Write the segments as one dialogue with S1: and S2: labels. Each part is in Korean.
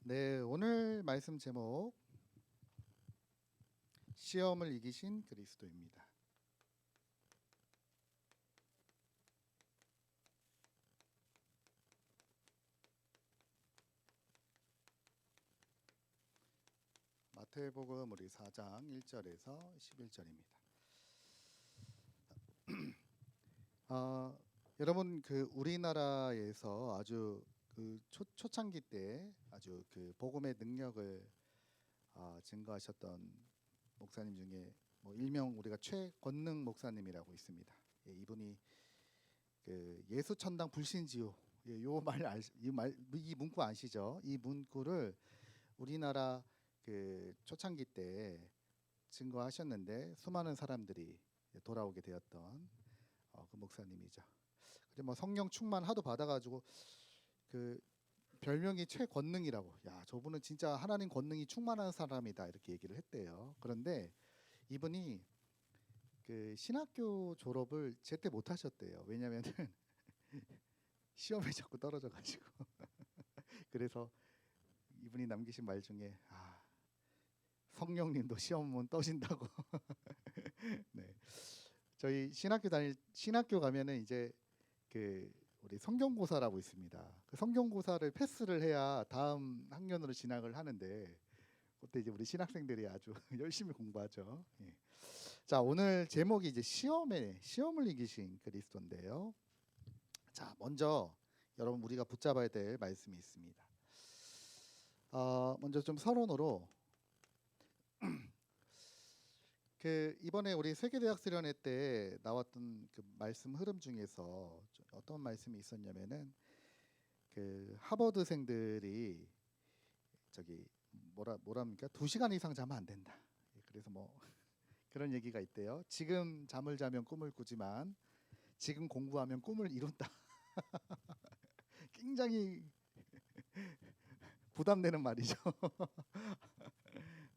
S1: 네, 오늘 말씀 제목 시험을 이기신 그리스도입니다. 마태복음 우리 4장 1절에서 11절입니다. 여러분 그 우리나라에서 아주 그 초창기 때 아주 그 복음의 능력을 증거하셨던 목사님 중에 뭐 일명 우리가 최권능 목사님이라고 있습니다. 예, 이분이 그 예수천당 불신지요. 예, 이 문구 아시죠? 이 문구를 우리나라 그 초창기 때 증거하셨는데 수많은 사람들이 돌아오게 되었던 그 목사님이죠. 그리고 뭐 성령 충만 하도 받아가지고 그 별명이 최권능이라고. 야, 저분은 진짜 하나님 권능이 충만한 사람이다 이렇게 얘기를 했대요. 그런데 이분이 그 신학교 졸업을 제때 못 하셨대요. 왜냐면은 시험에 자꾸 떨어져가지고. 그래서 이분이 남기신 말 중에 성령님도 시험은 떠신다고. 네, 저희 신학교 가면은 이제 그 우리 성경고사라고 있습니다. 그 성경고사를 패스를 해야 다음 학년으로 진학을 하는데 그때 이제 우리 신학생들이 아주 열심히 공부하죠. 예. 자, 오늘 제목이 이제 시험을 이기신 그리스도인데요. 자, 먼저 여러분 우리가 붙잡아야 될 말씀이 있습니다. 먼저 좀 서론으로 그 이번에 우리 세계대학 수련회 때 나왔던 그 말씀 흐름 중에서 어떤 말씀이 있었냐면은 그 하버드생들이 저기 뭐랍니까? 2시간 이상 자면 안 된다. 그래서 뭐 그런 얘기가 있대요. 지금 잠을 자면 꿈을 꾸지만 지금 공부하면 꿈을 이룬다. 굉장히 부담되는 말이죠.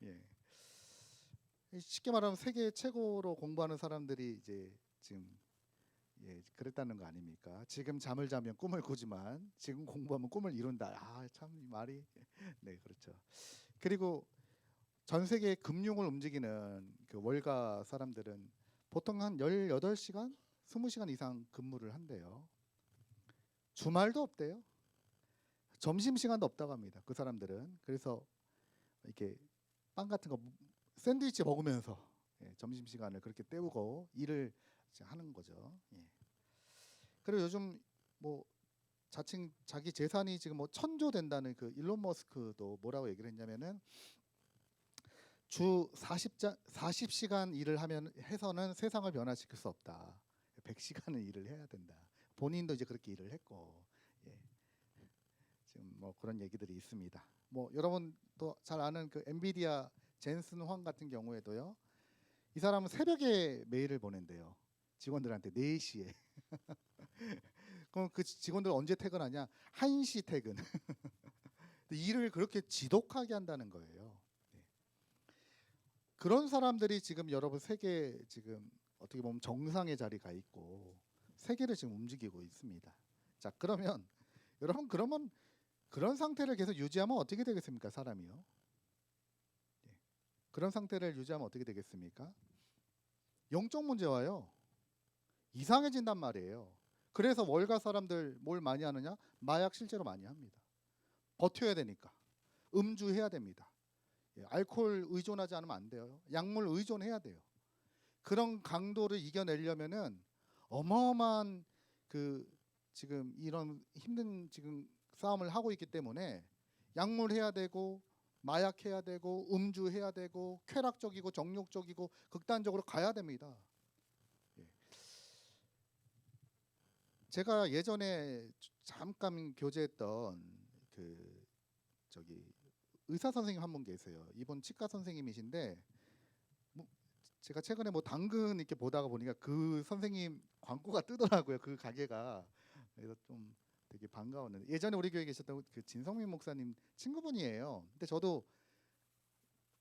S1: 예. 쉽게 말하면 세계 최고로 공부하는 사람들이 이제 지금 그랬다는 거 아닙니까? 지금 잠을 자면 꿈을 꾸지만 지금 공부하면 꿈을 이룬다. 참 이 말이 네, 그렇죠. 그리고 전 세계 금융을 움직이는 그 월가 사람들은 보통 한 18시간, 20시간 이상 근무를 한대요. 주말도 없대요. 점심시간도 없다고 합니다. 그 사람들은. 그래서 이렇게 빵 같은 거 샌드위치 먹으면서 점심시간을 그렇게 때우고 일을 하는 거죠. 예. 그리고 요즘 뭐 자칭 자기 재산이 지금 뭐 1,000조 된다는 그 일론 머스크도 뭐라고 얘기를 했냐면은 주 40시간 일을 하면 해서는 세상을 변화시킬 수 없다. 100시간을 일을 해야 된다. 본인도 이제 그렇게 일을 했고, 예. 지금 뭐 그런 얘기들이 있습니다. 뭐 여러분도 잘 아는 그 엔비디아 젠슨 황 같은 경우에도요. 이 사람은 새벽에 메일을 보낸대요. 직원들한테 4시에. 그럼 그 직원들 언제 퇴근하냐? 1시 퇴근. 일을 그렇게 지독하게 한다는 거예요. 네. 그런 사람들이 지금 여러분 세계 지금 어떻게 보면 정상의 자리에 가 있고 세계를 지금 움직이고 있습니다. 자, 그러면 여러분 그러면 그런 상태를 계속 유지하면 어떻게 되겠습니까? 사람이요. 예. 그런 상태를 유지하면 어떻게 되겠습니까? 영적 문제와요. 이상해진단 말이에요. 그래서 월가 사람들 뭘 많이 하느냐? 마약 실제로 많이 합니다. 버텨야 되니까. 음주해야 됩니다. 알코올 의존하지 않으면 안 돼요. 약물 의존해야 돼요. 그런 강도를 이겨내려면은 어마어마한 그 지금 이런 힘든 지금 싸움을 하고 있기 때문에 약물해야 되고 마약해야 되고 음주해야 되고 쾌락적이고 정욕적이고 극단적으로 가야 됩니다. 제가 예전에 잠깐 교제했던 그 저기 의사 선생님 한 분 계세요. 이분 치과 선생님이신데 뭐 제가 최근에 뭐 당근 이렇게 보다가 보니까 그 선생님 광고가 뜨더라고요. 그 가게가. 그래서 좀 되게 반가웠는데 예전에 우리 교회에 계셨던 그 진성민 목사님 친구분이에요. 근데 저도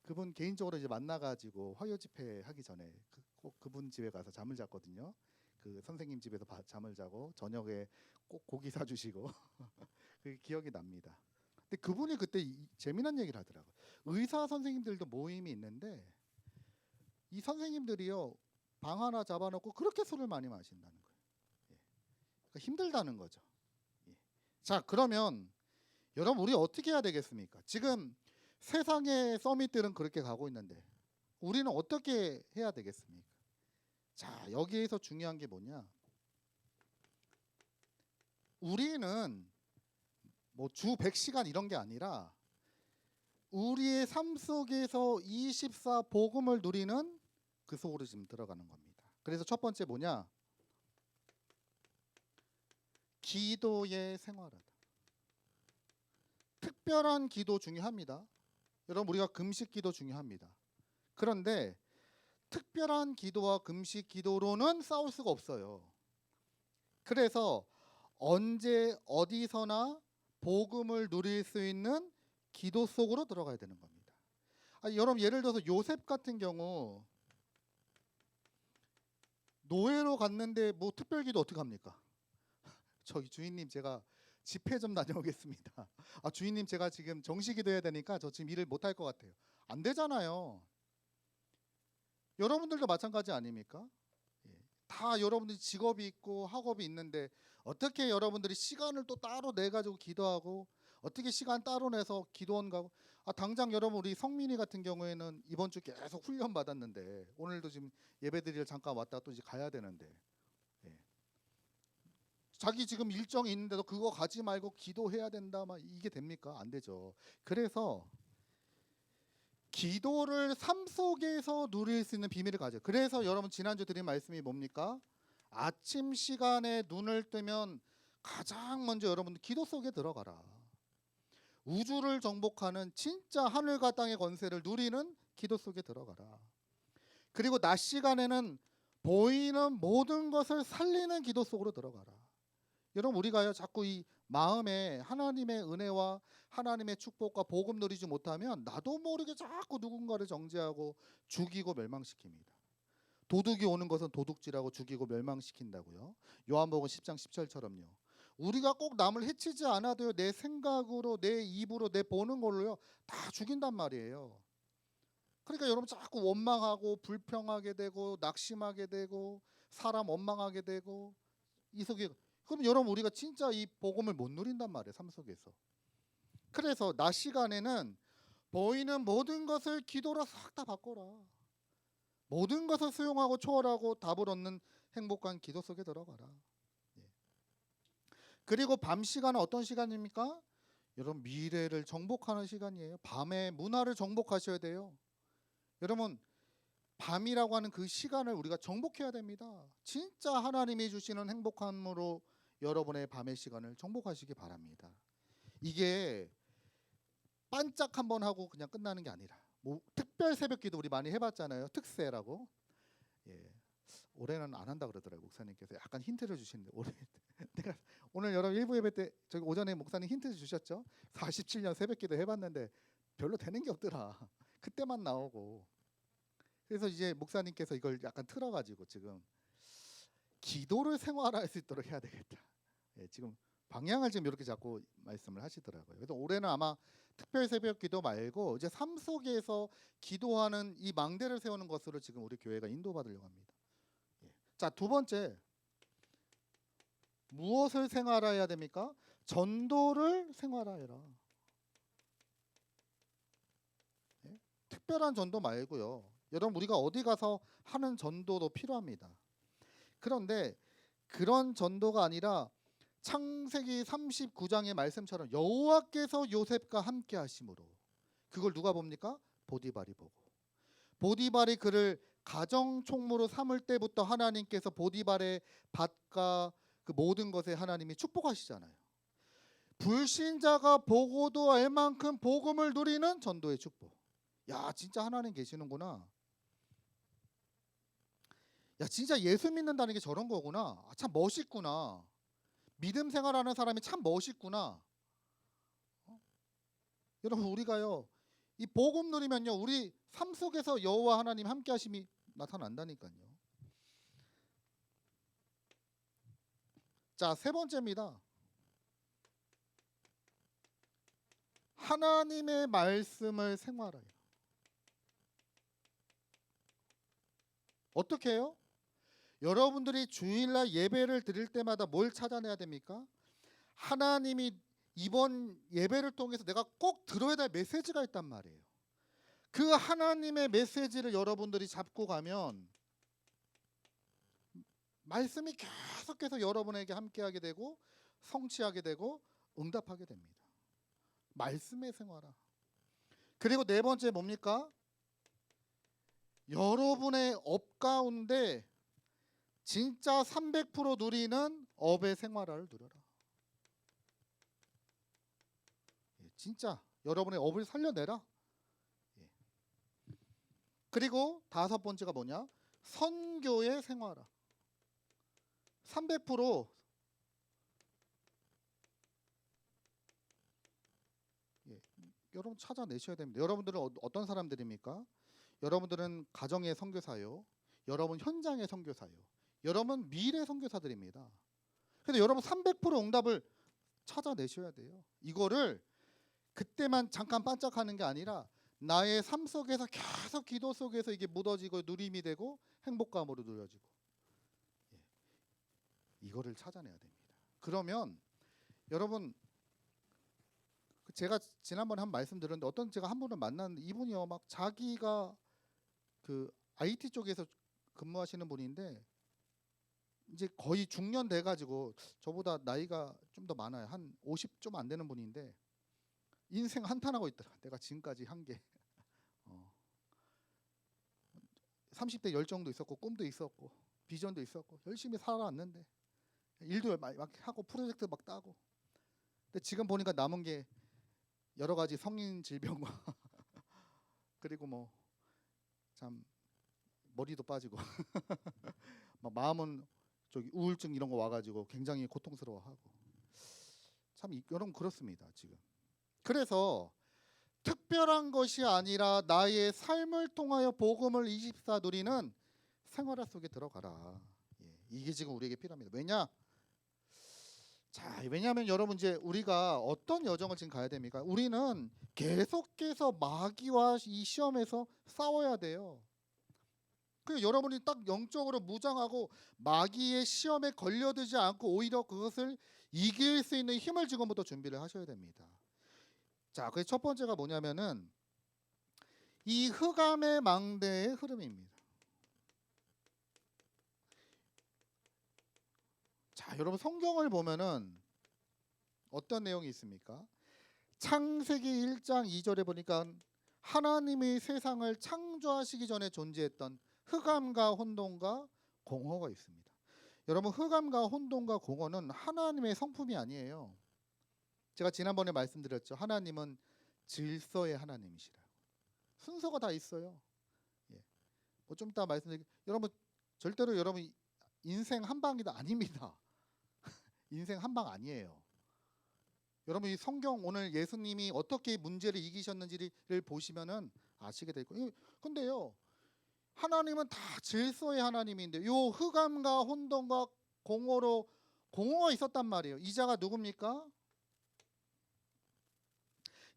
S1: 그분 개인적으로 이제 만나가지고 화요 집회 하기 전에 꼭 그분 집에 가서 잠을 잤거든요. 그 선생님 집에서 잠을 자고 저녁에 꼭 고기 사주시고 그 기억이 납니다. 근데 그분이 그때 재미난 얘기를 하더라고요. 의사 선생님들도 모임이 있는데 이 선생님들이요 방 하나 잡아놓고 그렇게 술을 많이 마신다는 거예요. 예. 그러니까 힘들다는 거죠. 예. 자 그러면 여러분 우리 어떻게 해야 되겠습니까? 지금 세상의 서밋들은 그렇게 가고 있는데 우리는 어떻게 해야 되겠습니까? 자 여기에서 중요한 게 뭐냐? 우리는 뭐 주 100시간 이런 게 아니라 우리의 삶 속에서 24 복음을 누리는 그 속으로 지금 들어가는 겁니다. 그래서 첫 번째 뭐냐? 기도의 생활하다. 특별한 기도 중요합니다. 여러분 우리가 금식 기도 중요합니다. 그런데 특별한 기도와 금식 기도로는 싸울 수가 없어요. 그래서 언제 어디서나 복음을 누릴 수 있는 기도 속으로 들어가야 되는 겁니다. 여러분 예를 들어서 요셉 같은 경우 노예로 갔는데 뭐 특별 기도 어떻게 합니까? 저기 주인님 제가 집회 좀 다녀오겠습니다. 주인님 제가 지금 정시 기도해야 되니까 저 지금 일을 못할 것 같아요. 안 되잖아요. 여러분들도 마찬가지 아닙니까? 다 여러분들이 직업이 있고 학업이 있는데 어떻게 여러분들이 시간을 또 따로 내 가지고 기도하고 어떻게 시간 따로 내서 기도원 가고 당장 여러분 우리 성민이 같은 경우에는 이번 주 계속 훈련 받았는데 오늘도 지금 예배드리러 잠깐 왔다 또 이제 가야 되는데 자기 지금 일정이 있는데도 그거 가지 말고 기도해야 된다 막 이게 됩니까? 안 되죠. 그래서 기도를 삶 속에서 누릴 수 있는 비밀을 가져요. 그래서 여러분 지난주 드린 말씀이 뭡니까? 아침 시간에 눈을 뜨면 가장 먼저 여러분들 기도 속에 들어가라. 우주를 정복하는 진짜 하늘과 땅의 권세를 누리는 기도 속에 들어가라. 그리고 낮 시간에는 보이는 모든 것을 살리는 기도 속으로 들어가라. 여러분 우리가요 자꾸 이 마음에 하나님의 은혜와 하나님의 축복과 복음 누리지 못하면 나도 모르게 자꾸 누군가를 정죄하고 죽이고 멸망시킵니다. 도둑이 오는 것은 도둑질하고 죽이고 멸망시킨다고요. 요한복음 10장 10절처럼요. 우리가 꼭 남을 해치지 않아도요 내 생각으로 내 입으로 내 보는 걸로요 다 죽인단 말이에요. 그러니까 여러분 자꾸 원망하고 불평하게 되고 낙심하게 되고 사람 원망하게 되고 이 속에 그럼 여러분 우리가 진짜 이 복음을 못 누린단 말이에요. 삶 속에서. 그래서 낮 시간에는 보이는 모든 것을 기도로 싹 다 바꿔라. 모든 것을 수용하고 초월하고 답을 얻는 행복한 기도 속에 들어가라. 그리고 밤 시간은 어떤 시간입니까? 여러분 미래를 정복하는 시간이에요. 밤에 문화를 정복하셔야 돼요. 여러분 밤이라고 하는 그 시간을 우리가 정복해야 됩니다. 진짜 하나님이 주시는 행복함으로 여러분의 밤의 시간을 정복하시기 바랍니다. 이게 반짝 한번 하고 그냥 끝나는 게 아니라 뭐 특별 새벽기도 우리 많이 해봤잖아요. 특세라고. 올해는 안 한다 그러더라고요. 목사님께서 약간 힌트를 주시는데 올해 내가 오늘 여러분 일부 예배 때 저기 오전에 목사님 힌트 주셨죠? 47년 새벽기도 해봤는데 별로 되는 게 없더라. 그때만 나오고. 그래서 이제 목사님께서 이걸 약간 틀어가지고 지금 기도를 생활할 수 있도록 해야 되겠다. 지금 방향을 지금 이렇게 자꾸 말씀을 하시더라고요. 그래서 올해는 아마 특별 새벽 기도 말고 이제 삶 속에서 기도하는 이 망대를 세우는 것으로 지금 우리 교회가 인도받으려고 합니다. 자, 두 번째 무엇을 생활해야 됩니까? 전도를 생활하여라. 특별한 전도 말고요. 여러분 우리가 어디 가서 하는 전도도 필요합니다. 그런데 그런 전도가 아니라 창세기 39장의 말씀처럼 여호와께서 요셉과 함께 하심으로 그걸 누가 봅니까? 보디발이 보고 보디발이 그를 가정 총무로 삼을 때부터 하나님께서 보디발의 밭과 그 모든 것에 하나님이 축복하시잖아요. 불신자가 보고도 알 만큼 복음을 누리는 전도의 축복. 야 진짜 하나님 계시는구나. 야 진짜 예수 믿는다는 게 저런 거구나. 참 멋있구나. 믿음 생활하는 사람이 참 멋있구나. 여러분 우리가요 이 복음 누리면요 우리 삶 속에서 여호와 하나님 함께 하심이 나타난다니까요. 자, 세 번째입니다. 하나님의 말씀을 생활해요. 어떻게 해요? 여러분들이 주일날 예배를 드릴 때마다 뭘 찾아내야 됩니까? 하나님이 이번 예배를 통해서 내가 꼭 들어야 될 메시지가 있단 말이에요. 그 하나님의 메시지를 여러분들이 잡고 가면 말씀이 계속해서 여러분에게 함께하게 되고 성취하게 되고 응답하게 됩니다. 말씀의 생활아. 그리고 네 번째 뭡니까? 여러분의 업 가운데 진짜 300% 누리는 업의 생활화를 누려라. 진짜 여러분의 업을 살려내라. 그리고 다섯 번째가 뭐냐? 선교의 생활화. 300% 여러분 찾아내셔야 됩니다. 여러분들은 어떤 사람들입니까? 여러분들은 가정의 선교사요. 여러분 현장의 선교사요. 여러분 미래 선교사들입니다. 그래서 여러분 300% 응답을 찾아내셔야 돼요. 이거를 그때만 잠깐 반짝하는 게 아니라 나의 삶 속에서 계속 기도 속에서 이게 묻어지고 누림이 되고 행복감으로 누려지고 이거를 찾아내야 됩니다. 그러면 여러분 제가 지난번에 한 말씀 드렸는데 어떤 제가 한 분을 만났는데 이분이요 막 자기가 그 IT 쪽에서 근무하시는 분인데 이제 거의 중년 돼가지고 저보다 나이가 좀 더 많아요. 한 50 좀 안 되는 분인데 인생 한탄하고 있더라. 내가 지금까지 한 게 30대 열정도 있었고 꿈도 있었고 비전도 있었고 열심히 살아왔는데 일도 막 하고 프로젝트 막 따고 근데 지금 보니까 남은 게 여러 가지 성인 질병과 그리고 뭐 참 머리도 빠지고 막 마음은 저기 우울증 이런 거 와가지고 굉장히 고통스러워하고 참 여러분 그렇습니다 지금. 그래서 특별한 것이 아니라 나의 삶을 통하여 복음을 24 누리는 생활화 속에 들어가라. 이게 지금 우리에게 필요합니다. 왜냐하면 여러분 이제 우리가 어떤 여정을 지금 가야 됩니까? 우리는 계속해서 마귀와 이 시험에서 싸워야 돼요. 그 여러분이 딱 영적으로 무장하고 마귀의 시험에 걸려들지 않고 오히려 그것을 이길 수 있는 힘을 지금부터 준비를 하셔야 됩니다. 자, 그 첫 번째가 뭐냐면은 이 흑암의 망대의 흐름입니다. 자, 여러분 성경을 보면은 어떤 내용이 있습니까? 창세기 1장 2절에 보니까 하나님이 세상을 창조하시기 전에 존재했던 흑암과 혼돈과 공허가 있습니다. 여러분 흑암과 혼돈과 공허는 하나님의 성품이 아니에요. 제가 지난번에 말씀드렸죠. 하나님은 질서의 하나님이시라고. 순서가 다 있어요. 뭐 좀 이따 말씀드릴게요. 여러분 절대로 여러분 인생 한 방이다 아닙니다. 인생 한 방 아니에요. 여러분 이 성경 오늘 예수님이 어떻게 문제를 이기셨는지를 보시면은 아시게 될 거예요. 근데요. 하나님은 다 질서의 하나님인데 요 흑암과 혼돈과 공허가 있었단 말이에요. 이자가 누굽니까?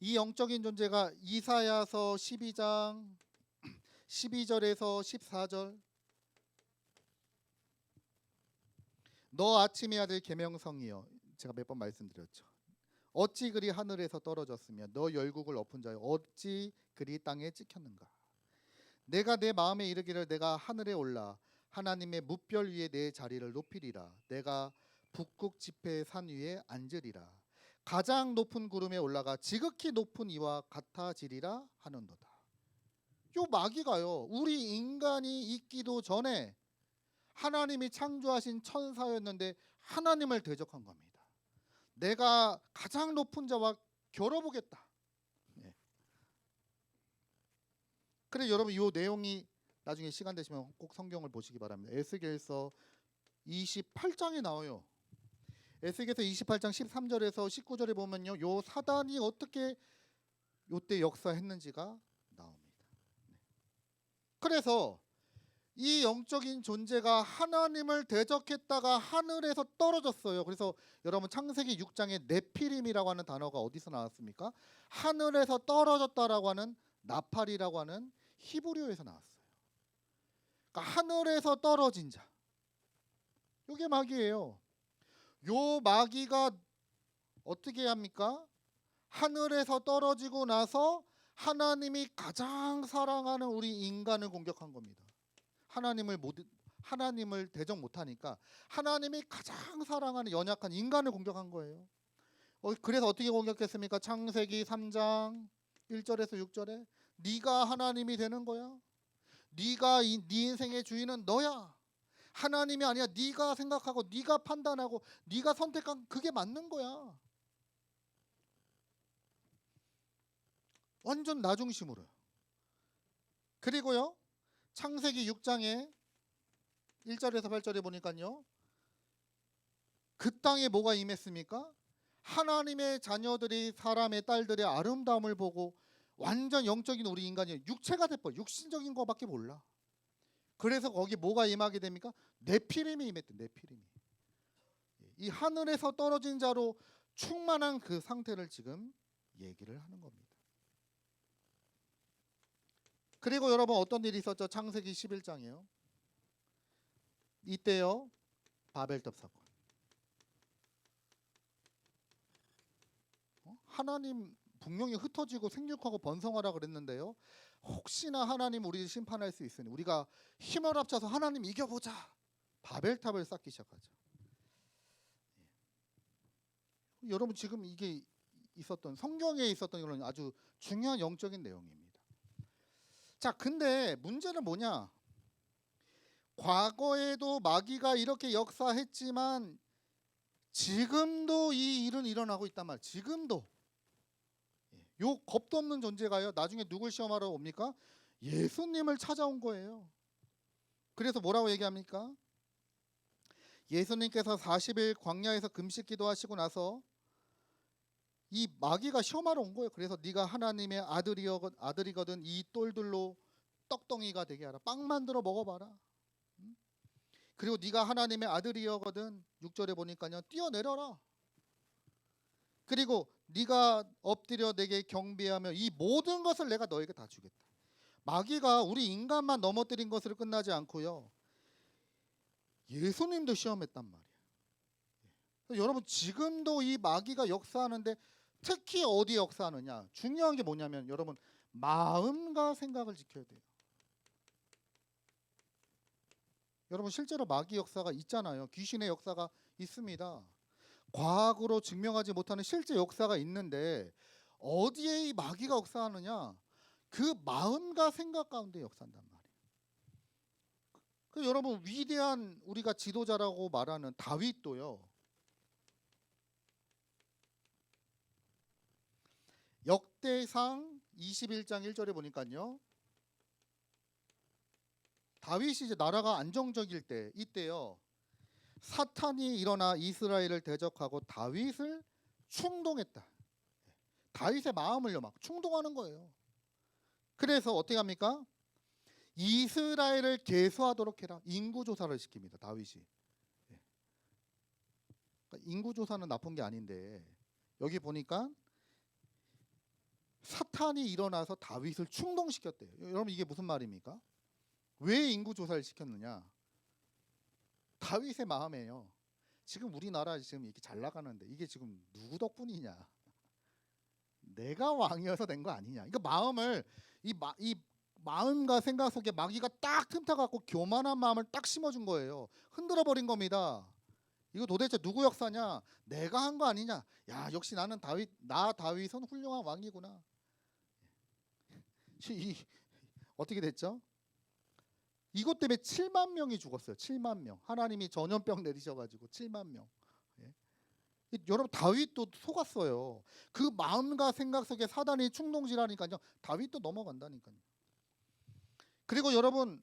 S1: 이 영적인 존재가 이사야서 12장 12절에서 14절 너 아침의 아들 계명성이여 제가 몇 번 말씀드렸죠. 어찌 그리 하늘에서 떨어졌으며 너 열국을 엎은 자여 어찌 그리 땅에 찍혔는가. 내가 내 마음에 이르기를 내가 하늘에 올라 하나님의 뭇별 위에 내 자리를 높이리라. 내가 북극 지폐의 산 위에 앉으리라. 가장 높은 구름에 올라가 지극히 높은 이와 같아지리라 하는도다. 요 마귀가요 우리 인간이 있기도 전에 하나님이 창조하신 천사였는데 하나님을 대적한 겁니다. 내가 가장 높은 자와 겨뤄보겠다. 그래 여러분 이 내용이 나중에 시간 되시면 꼭 성경을 보시기 바랍니다. 에스겔서 28장에 나와요. 에스겔서 28장 13절에서 19절에 보면요. 요 사단이 어떻게 요때 역사했는지가 나옵니다. 그래서 이 영적인 존재가 하나님을 대적했다가 하늘에서 떨어졌어요. 그래서 여러분 창세기 6장에 네피림이라고 하는 단어가 어디서 나왔습니까? 하늘에서 떨어졌다라고 하는 나팔이라고 하는 히브리어에서 나왔어요. 그러니까 하늘에서 떨어진 자. 이게 마귀예요. 요 마귀가 어떻게 합니까? 하늘에서 떨어지고 나서 하나님이 가장 사랑하는 우리 인간을 공격한 겁니다. 하나님을 대적 못하니까 하나님이 가장 사랑하는 연약한 인간을 공격한 거예요. 그래서 어떻게 공격했습니까? 창세기 3장 1절에서 6절에 네가 하나님이 되는 거야. 네가 네 인생의 주인은 너야. 하나님이 아니야. 네가 생각하고 네가 판단하고 네가 선택한 그게 맞는 거야. 완전 나 중심으로. 그리고요. 창세기 6장에 1절에서 8절에 보니까요. 그 땅에 뭐가 임했습니까? 하나님의 자녀들이 사람의 딸들의 아름다움을 보고 완전 영적인 우리 인간이 육체가 돼버려. 육신적인 거밖에 몰라. 그래서 거기 뭐가 임하게 됩니까? 네피림이 임했대. 네피림이. 이 하늘에서 떨어진 자로 충만한 그 상태를 지금 얘기를 하는 겁니다. 그리고 여러분 어떤 일이 있었죠? 창세기 11장이요. 이때요. 바벨탑 사건. 하나님 분명히 흩어지고 생육하고 번성하라 그랬는데요. 혹시나 하나님 우리를 심판할 수 있으니 우리가 힘을 합쳐서 하나님 이겨보자. 바벨탑을 쌓기 시작하죠. 여러분 지금 이게 있었던 성경에 있었던 이런 아주 중요한 영적인 내용입니다. 자, 근데 문제는 뭐냐? 과거에도 마귀가 이렇게 역사했지만 지금도 이 일은 일어나고 있단 말이에요. 지금도. 요 겁도 없는 존재가요. 나중에 누굴 시험하러 옵니까? 예수님을 찾아온 거예요. 그래서 뭐라고 얘기합니까? 예수님께서 40일 광야에서 금식 기도하시고 나서 이 마귀가 시험하러 온 거예요. 그래서 네가 하나님의 아들이거든 이 똘들로 떡덩이가 되게 하라. 빵 만들어 먹어봐라. 그리고 네가 하나님의 아들이거든 6절에 보니까요. 뛰어내려라. 그리고 네가 엎드려 내게 경배하며 이 모든 것을 내가 너에게 다 주겠다. 마귀가 우리 인간만 넘어뜨린 것으로 끝나지 않고요. 예수님도 시험했단 말이에요. 여러분 지금도 이 마귀가 역사하는데 특히 어디 역사하느냐? 중요한 게 뭐냐면 여러분 마음과 생각을 지켜야 돼요. 여러분 실제로 마귀 역사가 있잖아요. 귀신의 역사가 있습니다. 과학으로 증명하지 못하는 실제 역사가 있는데 어디에 이 마귀가 역사하느냐? 그 마음과 생각 가운데 역사한단 말이에요. 그 여러분 위대한 우리가 지도자라고 말하는 다윗도요. 역대상 21장 1절에 보니까요. 다윗이 이제 나라가 안정적일 때 이때요. 사탄이 일어나 이스라엘을 대적하고 다윗을 충동했다. 다윗의 마음을요 막 충동하는 거예요. 그래서 어떻게 합니까? 이스라엘을 계수하도록 해라. 인구 조사를 시킵니다. 다윗이. 그러니까 인구 조사는 나쁜 게 아닌데 여기 보니까 사탄이 일어나서 다윗을 충동시켰대요. 여러분 이게 무슨 말입니까? 왜 인구 조사를 시켰느냐? 다윗의 마음에요. 지금 우리나라 지금 이렇게 잘 나가는데 이게 지금 누구 덕분이냐? 내가 왕이어서 된 거 아니냐? 그러니까 마음을 이 마음과 생각 속에 마귀가 딱 틈타 갖고 교만한 마음을 딱 심어준 거예요. 흔들어 버린 겁니다. 이거 도대체 누구 역사냐? 내가 한 거 아니냐? 야 역시 나는 다윗은 훌륭한 왕이구나. 어떻게 됐죠? 이것 때문에 7만 명이 죽었어요. 7만 명. 하나님이 전염병 내리셔가지고 7만 명. 예. 여러분 다윗도 속았어요. 그 마음과 생각 속에 사단이 충동질하니까요. 다윗도 넘어간다니까요. 그리고 여러분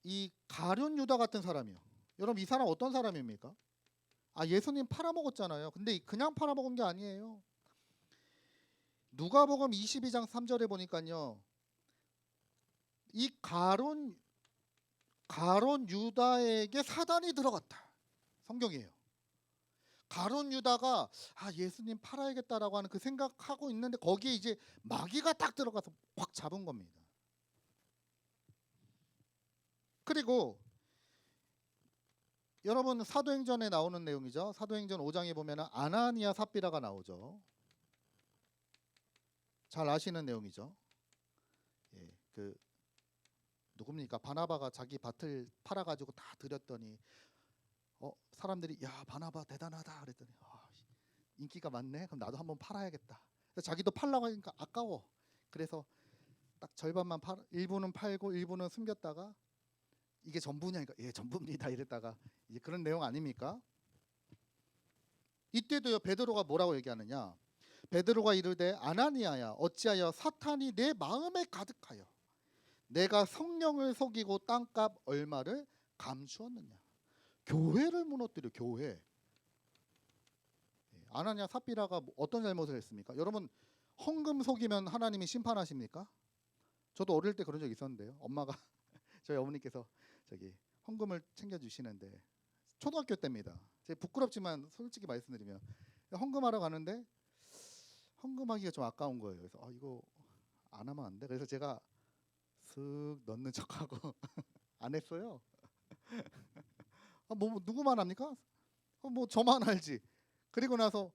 S1: 이 가룟 유다 같은 사람이요. 여러분 이 사람 어떤 사람입니까? 예수님 팔아먹었잖아요. 근데 그냥 팔아먹은 게 아니에요. 누가복음 22장 3절에 보니까요. 이 가론 유다에게 사단이 들어갔다. 성경이에요. 가론 유다가 예수님 팔아야겠다라고 하는 그 생각하고 있는데 거기에 이제 마귀가 딱 들어가서 확 잡은 겁니다. 그리고 여러분 사도행전에 나오는 내용이죠. 사도행전 5장에 보면은 아나니아 삽비라가 나오죠. 잘 아시는 내용이죠. 예, 그 누굽니까? 바나바가 자기 밭을 팔아가지고 다 드렸더니 사람들이 야 바나바 대단하다 그랬더니 인기가 많네. 그럼 나도 한번 팔아야겠다. 그래서 자기도 팔라고 하니까 아까워. 그래서 딱 절반만 일부는 팔고 일부는 숨겼다가 이게 전부냐니까 예 전부입니다 이랬다가 이제 그런 내용 아닙니까? 이때도요 베드로가 뭐라고 얘기하느냐? 베드로가 이르되 아나니아야 어찌하여 사탄이 내 마음에 가득하여 내가 성령을 속이고 땅값 얼마를 감추었느냐? 교회를 무너뜨려 교회. 아나니아 삽비라가 어떤 잘못을 했습니까? 여러분 헌금 속이면 하나님이 심판하십니까? 저도 어릴 때 그런 적 있었는데요. 엄마가 저희 어머니께서 저기 헌금을 챙겨주시는데 초등학교 때입니다. 제가 부끄럽지만 솔직히 말씀드리면 헌금하러 가는데 헌금하기가 좀 아까운 거예요. 그래서 이거 안 하면 안 돼. 그래서 제가 슥 넣는 척하고 안 했어요. 뭐 누구만 합니까? 뭐 저만 알지. 그리고 나서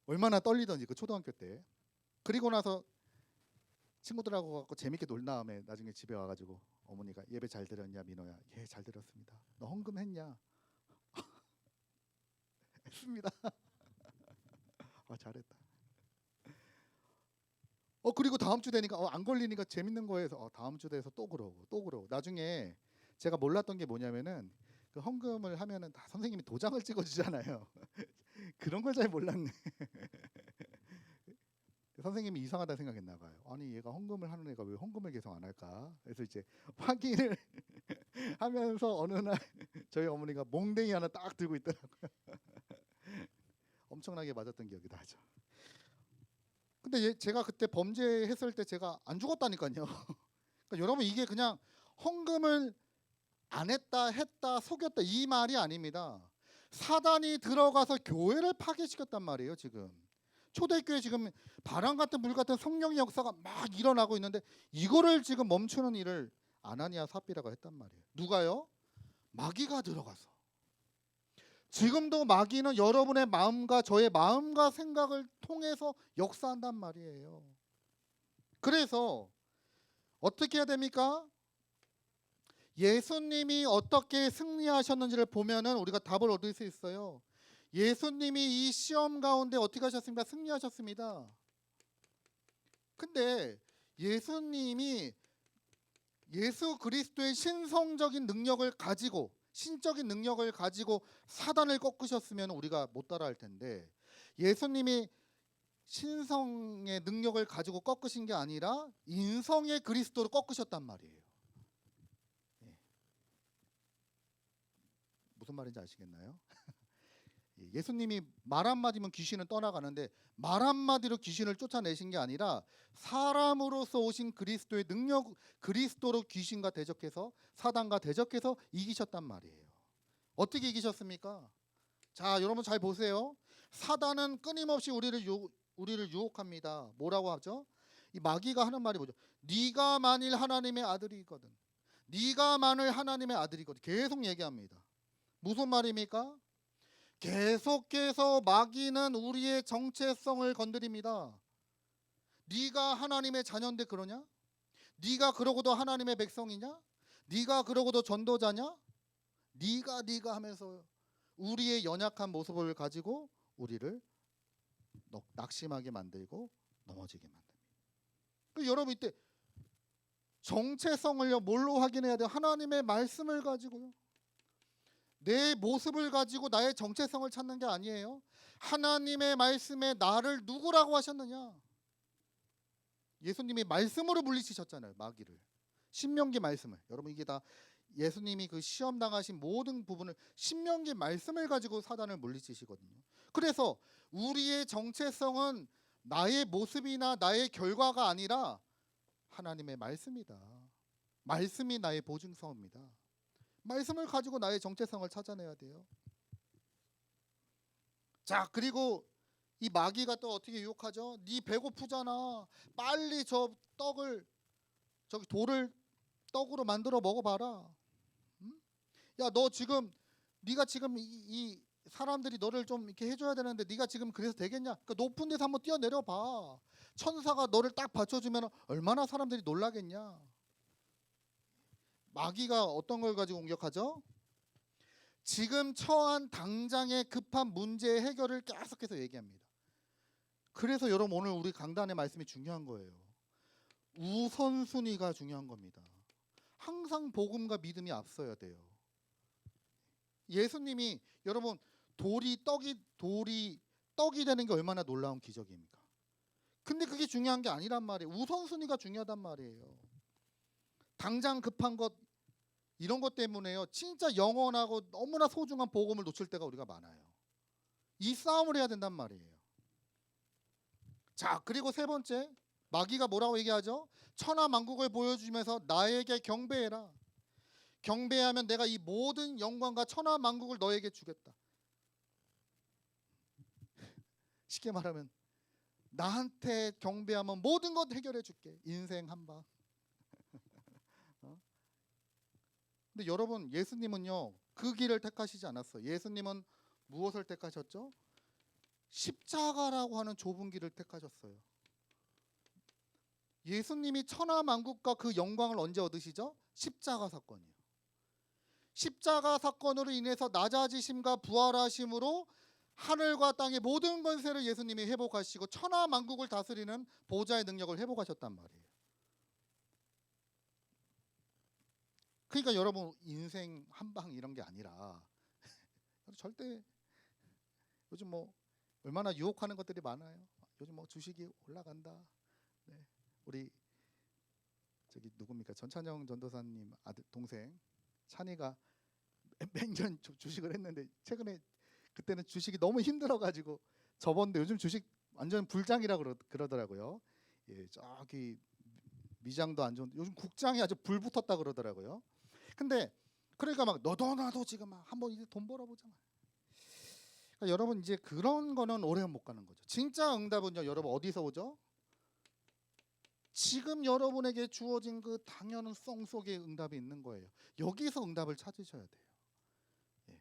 S1: 얼마나 떨리던지 그 초등학교 때. 그리고 나서 친구들하고 갖고 재밌게 놀 다음에 나중에 집에 와가지고 어머니가 예배 잘 들었냐 민호야? 예 잘 들었습니다. 너 헌금했냐? 했습니다. 잘했다. 그리고 다음 주 되니까 안 걸리니까 재밌는 거에서 다음 주 돼서 또 그러고 나중에 제가 몰랐던 게 뭐냐면은 그 헌금을 하면은 다 선생님이 도장을 찍어주잖아요. 그런 걸 잘 몰랐네. 선생님이 이상하다 생각했나 봐요. 아니 얘가 헌금을 하는 애가 왜 헌금을 계속 안 할까? 그래서 이제 확인을 하면서 어느 날 저희 어머니가 몽댕이 하나 딱 들고 있더라고요. 엄청나게 맞았던 기억이 나죠. 근데 제가 그때 범죄했을 때 제가 안 죽었다니까요. 그러니까 여러분 이게 그냥 헌금을 안 했다 속였다 이 말이 아닙니다. 사단이 들어가서 교회를 파괴시켰단 말이에요. 지금 초대교회 지금 바람 같은 물 같은 성령의 역사가 막 일어나고 있는데 이거를 지금 멈추는 일을 아나니아 삽비라가 했단 말이에요. 누가요? 마귀가 들어가서. 지금도 마귀는 여러분의 마음과 저의 마음과 생각을 통해서 역사한단 말이에요. 그래서 어떻게 해야 됩니까? 예수님이 어떻게 승리하셨는지를 보면은 우리가 답을 얻을 수 있어요. 예수님이 이 시험 가운데 어떻게 하셨습니까? 승리하셨습니다. 근데 예수님이 예수 그리스도의 신성적인 능력을 가지고 신적인 능력을 가지고 사단을 꺾으셨으면 우리가 못 따라할 텐데 예수님이 신성의 능력을 가지고 꺾으신 게 아니라 인성의 그리스도로 꺾으셨단 말이에요. 무슨 말인지 아시겠나요? 예수님이 말 한마디면 귀신은 떠나가는데 말 한마디로 귀신을 쫓아내신 게 아니라 사람으로서 오신 그리스도의 능력 그리스도로 귀신과 대적해서 사단과 대적해서 이기셨단 말이에요. 어떻게 이기셨습니까? 자 여러분 잘 보세요. 사단은 끊임없이 우리를 유혹합니다. 뭐라고 하죠? 이 마귀가 하는 말이 뭐죠? 네가 만일 하나님의 아들이거든. 네가 만일 하나님의 아들이거든. 계속 얘기합니다. 무슨 말입니까? 계속해서 마귀는 우리의 정체성을 건드립니다. 네가 하나님의 자녀인데 그러냐? 네가 그러고도 하나님의 백성이냐? 네가 그러고도 전도자냐? 네가 하면서 우리의 연약한 모습을 가지고 우리를 낙심하게 만들고 넘어지게 만듭니다. 여러분 이때 정체성을요 뭘로 확인해야 돼요? 하나님의 말씀을 가지고요. 내 모습을 가지고 나의 정체성을 찾는 게 아니에요. 하나님의 말씀에 나를 누구라고 하셨느냐? 예수님이 말씀으로 물리치셨잖아요. 마귀를. 신명기 말씀을. 여러분 이게 다 예수님이 그 시험 당하신 모든 부분을 신명기 말씀을 가지고 사단을 물리치시거든요. 그래서 우리의 정체성은 나의 모습이나 나의 결과가 아니라 하나님의 말씀이다. 말씀이 나의 보증성입니다. 말씀을 가지고 나의 정체성을 찾아내야 돼요. 자, 그리고 이 마귀가 또 어떻게 유혹하죠? 네 배고프잖아. 빨리 저 떡을 저기 돌을 떡으로 만들어 먹어봐라. 응? 야, 너 지금 네가 지금 이 사람들이 너를 좀 이렇게 해줘야 되는데 네가 지금 그래서 되겠냐? 그러니까 높은 데서 한번 뛰어내려 봐. 천사가 너를 딱 받쳐주면 얼마나 사람들이 놀라겠냐? 마귀가 어떤 걸 가지고 공격하죠? 지금 처한 당장의 급한 문제의 해결을 계속해서 얘기합니다. 그래서 여러분 오늘 우리 강단의 말씀이 중요한 거예요. 우선순위가 중요한 겁니다. 항상 복음과 믿음이 앞서야 돼요. 예수님이 여러분 돌이 떡이 되는 게 얼마나 놀라운 기적입니까? 근데 그게 중요한 게 아니란 말이에요. 우선순위가 중요하단 말이에요. 당장 급한 것 이런 것 때문에요. 진짜 영원하고 너무나 소중한 복음을 놓칠 때가 우리가 많아요. 이 싸움을 해야 된단 말이에요. 자, 그리고 세 번째, 마귀가 뭐라고 얘기하죠? 천하만국을 보여주면서 나에게 경배해라. 경배하면 내가 이 모든 영광과 천하만국을 너에게 주겠다. 쉽게 말하면 나한테 경배하면 모든 것 해결해 줄게. 인생 한방. 근데 여러분 예수님은요 그 길을 택하시지 않았어요. 예수님은 무엇을 택하셨죠? 십자가라고 하는 좁은 길을 택하셨어요. 예수님이 천하만국과 그 영광을 언제 얻으시죠? 십자가 사건이요. 십자가 사건으로 인해서 낮아지심과 부활하심으로 하늘과 땅의 모든 권세를 예수님이 회복하시고 천하만국을 다스리는 보좌의 능력을 회복하셨단 말이에요. 그러니까 여러분 인생 한방 이런 게 아니라 절대 요즘 뭐 얼마나 유혹하는 것들이 많아요. 요즘 뭐 주식이 올라간다. 네. 우리 저기 누굽니까? 전찬영 전도사님 아들 동생 찬이가 맹년 주식을 했는데 최근에 그때는 주식이 너무 힘들어가지고 접었는데 요즘 주식 완전 불장이라고 그러더라고요. 예, 저기 미장도 안 좋은 요즘 국장이 아주 불 붙었다 그러더라고요. 근데 그러니까 막 너도 나도 지금 막 한번 이제 돈 벌어보자. 그러니까 여러분 이제 그런 거는 오래 못 가는 거죠. 진짜 응답은요, 여러분 어디서 오죠? 지금 여러분에게 주어진 그 당연성 속에 응답이 있는 거예요. 여기서 응답을 찾으셔야 돼요. 예.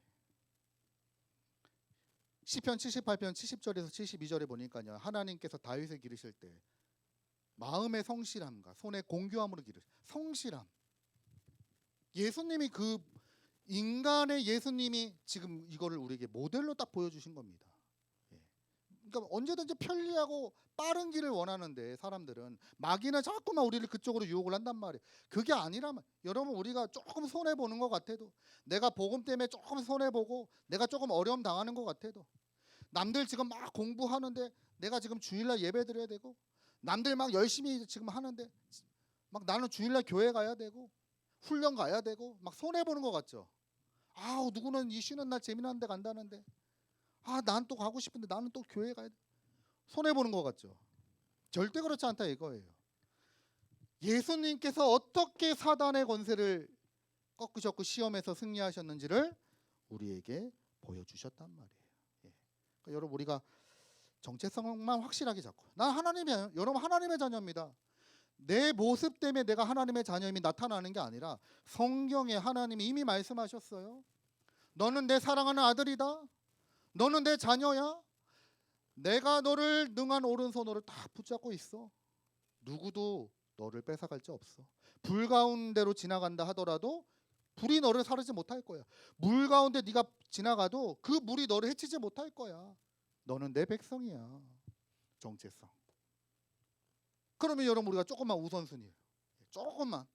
S1: 시편 78편 70절에서 72절에 보니까요. 하나님께서 다윗을 기르실 때 마음의 성실함과 손의 공교함으로 기르시. 성실함. 예수님이 그 인간의 예수님이 지금 이거를 우리에게 모델로 딱 보여주신 겁니다. 예. 그러니까 언제든지 편리하고 빠른 길을 원하는데 사람들은 마귀는 자꾸만 우리를 그쪽으로 유혹을 한단 말이에요. 그게 아니라면 여러분 우리가 조금 손해 보는 것 같아도 내가 복음 때문에 조금 손해 보고 내가 조금 어려움 당하는 것 같아도 남들 지금 막 공부하는데 내가 지금 주일날 예배 드려야 되고 남들 막 열심히 지금 하는데 막 나는 주일날 교회 가야 되고 훈련 가야 되고 막 손해 보는 것 같죠. 아, 누구는 이 쉬는 날 재미난 데 간다는데 아, 난 또 가고 싶은데 나는 또 교회 가야 돼. 손해 보는 것 같죠. 절대 그렇지 않다 이거예요. 예수님께서 어떻게 사단의 권세를 꺾으셨고 시험에서 승리하셨는지를 우리에게 보여주셨단 말이에요. 예. 그러니까 여러분 우리가 정체성만 확실하게 잡고 난 하나님의 여러분 하나님의 자녀입니다. 내 모습 때문에 내가 하나님의 자녀임이 나타나는 게 아니라 성경에 하나님이 이미 말씀하셨어요. 너는 내 사랑하는 아들이다. 너는 내 자녀야. 내가 너를 능한 오른손으로 딱 붙잡고 있어. 누구도 너를 뺏어갈 자 없어. 불 가운데로 지나간다 하더라도 불이 너를 사르지 못할 거야. 물 가운데 네가 지나가도 그 물이 너를 해치지 못할 거야. 너는 내 백성이야. 정체성. 그러면 여러분 우리가 조금만 우선순위예요. 조금만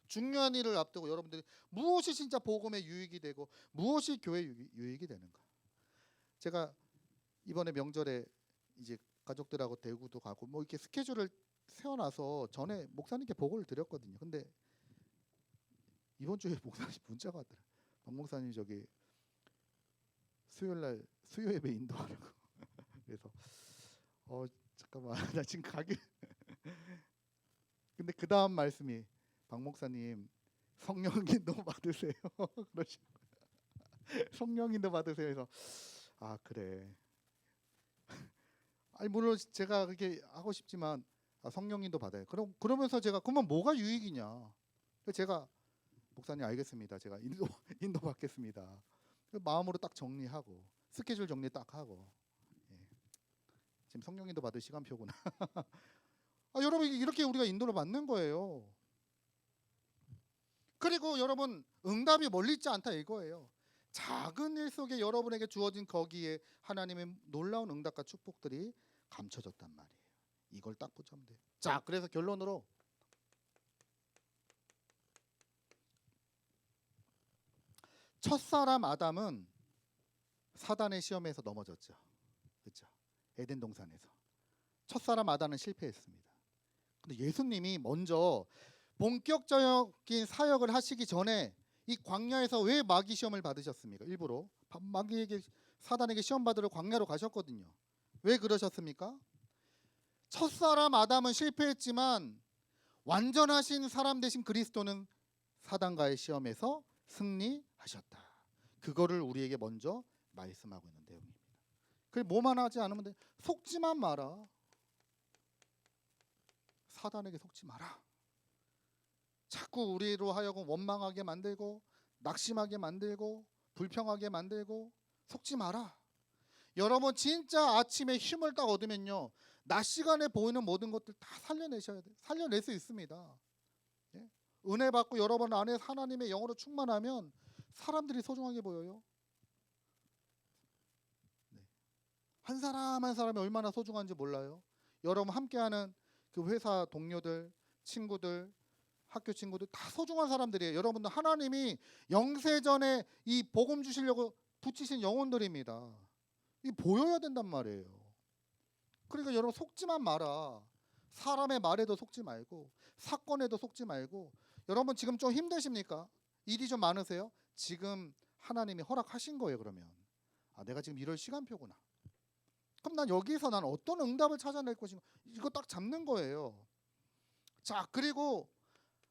S1: 중요한 일을 앞두고 여러분들이 무엇이 진짜 복음의 유익이 되고 무엇이 교회 유익이 되는가. 제가 이번에 명절에 이제 가족들하고 대구도 가고 뭐 이렇게 스케줄을 세워놔서 전에 목사님께 보고를 드렸거든요. 근데 이번 주에 목사님 문자가 왔더라. 박 목사님 저기 수요일날 수요 예배 인도하라고. 그래서 잠깐만 나 지금 가기 근데 그 다음 말씀이 박 목사님 성령인도 받으세요. 그러시 성령인도 받으세요. 해서 아 그래. 아니 물론 제가 그렇게 하고 싶지만 성령인도 받아요. 그러면서 제가 그러면 뭐가 유익이냐? 그래서 제가 목사님 알겠습니다. 제가 인도 받겠습니다. 마음으로 딱 정리하고 스케줄 정리 딱 하고 예. 지금 성령인도 받을 시간표구나. 여러분 이렇게 우리가 인도를 받는 거예요. 그리고 여러분 응답이 멀리 있지 않다 이거예요. 작은 일 속에 여러분에게 주어진 거기에 하나님의 놀라운 응답과 축복들이 감춰졌단 말이에요. 이걸 딱 붙잡으면 돼요. 자, 그래서 결론으로 첫사람 아담은 사단의 시험에서 넘어졌죠. 그렇죠? 에덴 동산에서 첫사람 아담은 실패했습니다. 근데 예수님이 먼저 본격적인 사역을 하시기 전에 이 광야에서 왜 마귀 시험을 받으셨습니까? 일부러 마귀에게 사단에게 시험 받으러 광야로 가셨거든요. 왜 그러셨습니까? 첫사람 아담은 실패했지만 완전하신 사람 되신 그리스도는 사단과의 시험에서 승리하셨다. 그거를 우리에게 먼저 말씀하고 있는 내용입니다. 그래 뭐만 하지 않으면 돼. 속지만 마라. 사단에게 속지 마라. 자꾸 우리로 하여금 원망하게 만들고 낙심하게 만들고 불평하게 만들고 속지 마라. 여러분 진짜 아침에 힘을 딱 얻으면요 낮 시간에 보이는 모든 것들 다 살려내셔야 돼요. 살려낼 수 있습니다. 예? 은혜 받고 여러분 안에 하나님의 영으로 충만하면 사람들이 소중하게 보여요. 네. 한 사람 한 사람이 얼마나 소중한지 몰라요. 여러분 함께하는 그 회사 동료들, 친구들, 학교 친구들 다 소중한 사람들이에요. 여러분들 하나님이 영세전에 이 복음 주시려고 붙이신 영혼들입니다. 이 보여야 된단 말이에요. 그러니까 여러분 속지만 마라. 사람의 말에도 속지 말고 사건에도 속지 말고. 여러분 지금 좀 힘드십니까? 일이 좀 많으세요? 지금 하나님이 허락하신 거예요. 그러면 내가 지금 이럴 시간표구나. 그럼 난 여기서 난 어떤 응답을 찾아낼 것인가 이거 딱 잡는 거예요. 자 그리고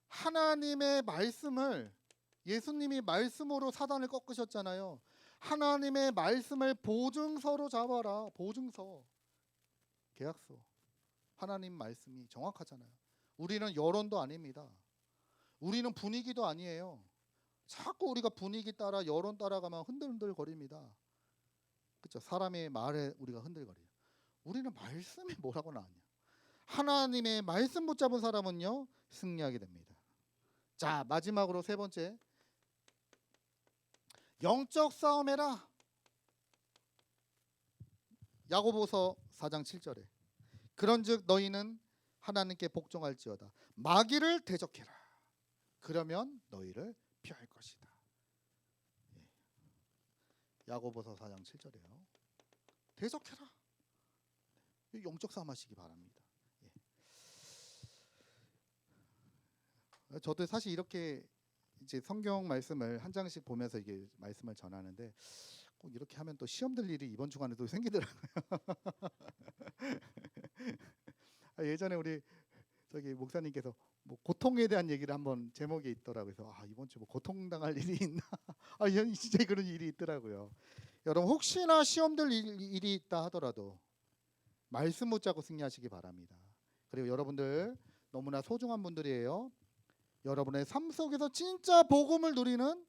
S1: 하나님의 말씀을 예수님이 말씀으로 사단을 꺾으셨잖아요. 하나님의 말씀을 보증서로 잡아라. 보증서 계약서. 하나님 말씀이 정확하잖아요. 우리는 여론도 아닙니다. 우리는 분위기도 아니에요. 자꾸 우리가 분위기 따라 여론 따라가면 흔들흔들거립니다. 그렇죠? 사람의 말에 우리가 흔들거려요. 우리는 말씀이 뭐라고 나왔냐? 하나님의 말씀 붙잡은 사람은요 승리하게 됩니다. 자 마지막으로 세 번째 영적 싸움해라. 야고보서 4장 7절에 그런즉 너희는 하나님께 복종할지어다. 마귀를 대적해라. 그러면 너희를 피할 것이다. 야고보서 4장 7절이에요. 대적해라. 영적 싸움 하시기 바랍니다. 저도 사실 이렇게 이제 성경 말씀을 한 장씩 보면서 이게 말씀을 전하는데 꼭 이렇게 하면 또 시험 들 일이 이번 주간에도 생기더라고요. 예전에 우리 저기 목사님께서 뭐 고통에 대한 얘기를 한번 제목에 있더라고요. 그래서 이번 주 뭐 고통 당할 일이 있나? 진짜 그런 일이 있더라고요. 여러분 혹시나 시험 들 일이 있다 하더라도 말씀 붙잡고 승리하시기 바랍니다. 그리고 여러분들 너무나 소중한 분들이에요. 여러분의 삶 속에서 진짜 복음을 누리는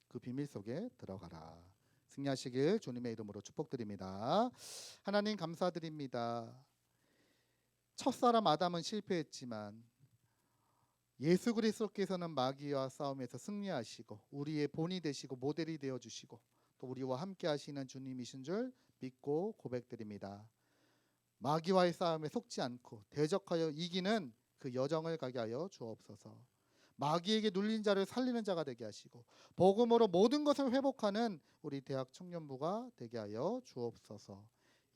S1: 그 비밀 속에 들어가라. 승리하시길 주님의 이름으로 축복드립니다. 하나님 감사드립니다. 첫사람 아담은 실패했지만 예수 그리스도께서는 마귀와 싸움에서 승리하시고 우리의 본이 되시고 모델이 되어주시고 또 우리와 함께 하시는 주님이신 줄 믿고 고백드립니다. 마귀와의 싸움에 속지 않고 대적하여 이기는 그 여정을 가게 하여 주옵소서. 마귀에게 눌린 자를 살리는 자가 되게 하시고 복음으로 모든 것을 회복하는 우리 대학 청년부가 되게 하여 주옵소서.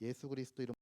S1: 예수 그리스도 이름